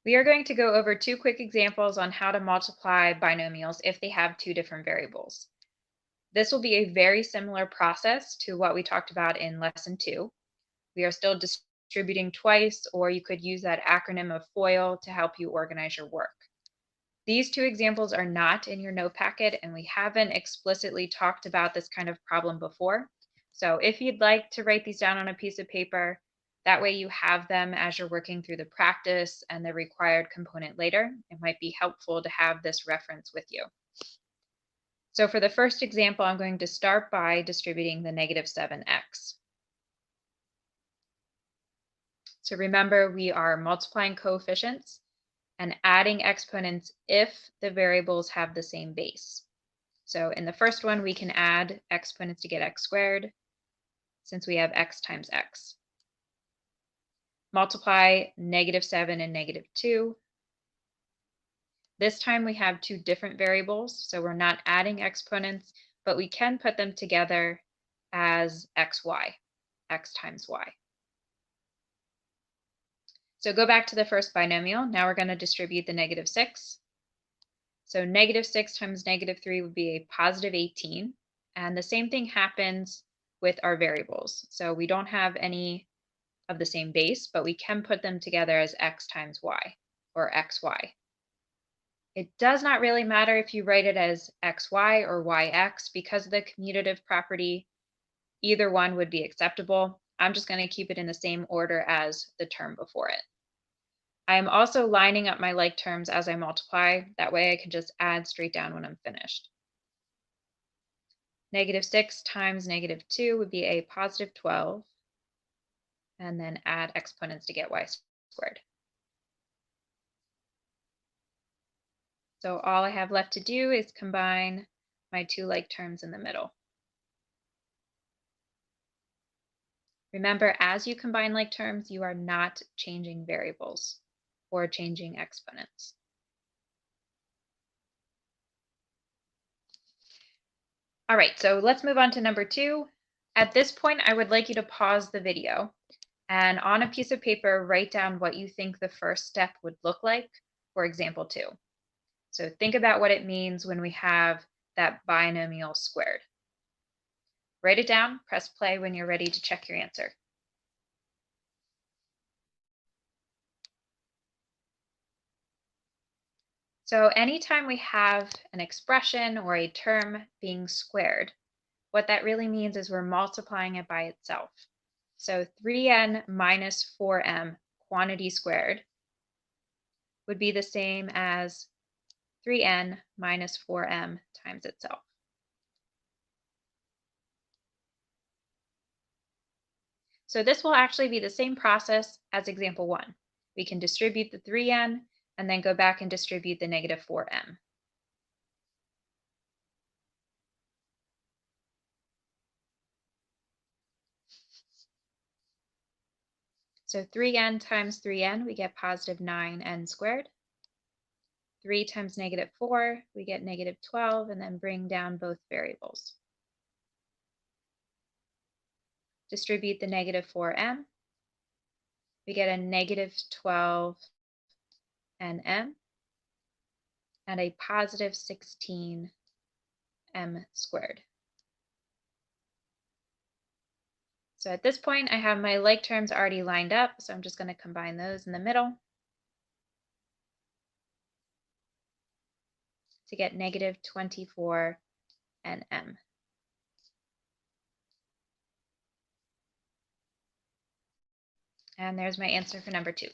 We are going to go over two quick examples on how to multiply binomials if they have two different variables. This will be a very similar process to what we talked about in lesson 2. We are still distributing twice, or you could use that acronym of FOIL to help you organize your work. These two examples are not in your note packet, and we haven't explicitly talked about this kind of problem before. So if you'd like to write these down on a piece of paper, that way you have them as you're working through the practice and the required component later. It might be helpful to have this reference with you. So for the first example, I'm going to start by distributing the negative 7x. So remember, we are multiplying coefficients and adding exponents if the variables have the same base. So in the first one, we can add exponents to get x squared, since we have x times x. Multiply negative 7 and negative 2. This time we have two different variables, so we're not adding exponents, but we can put them together as xy, x times y. So go back to the first binomial. Now we're going to distribute the negative 6. So negative 6 times negative 3 would be a positive 18. And the same thing happens with our variables. So we don't have any of the same base, but we can put them together as x times y, or xy. It does not really matter if you write it as xy or yx because of the commutative property. Either one would be acceptable. I'm just going to keep it in the same order as the term before it. I am also lining up my like terms as I multiply. That way I can just add straight down when I'm finished. Negative 6 times negative 2 would be a positive 12. And then add exponents to get y squared. So all I have left to do is combine my two like terms in the middle. Remember, as you combine like terms, you are not changing variables or changing exponents. All right, so let's move on to number 2. At this point, I would like you to pause the video and on a piece of paper, write down what you think the first step would look like for example 2. So think about what it means when we have that binomial squared. Write it down, press play when you're ready to check your answer. So anytime we have an expression or a term being squared, what that really means is we're multiplying it by itself. So 3n minus 4m quantity squared would be the same as 3n minus 4m times itself. So this will actually be the same process as example 1. We can distribute the 3n and then go back and distribute the negative 4m. So 3n times 3n, we get positive 9n squared. 3 times negative 4, we get negative 12, and then bring down both variables. Distribute the negative 4m. We get a negative 12 nm and a positive 16 m squared. So at this point, I have my like terms already lined up, so I'm just going to combine those in the middle to get negative 24 nm. And there's my answer for number 2.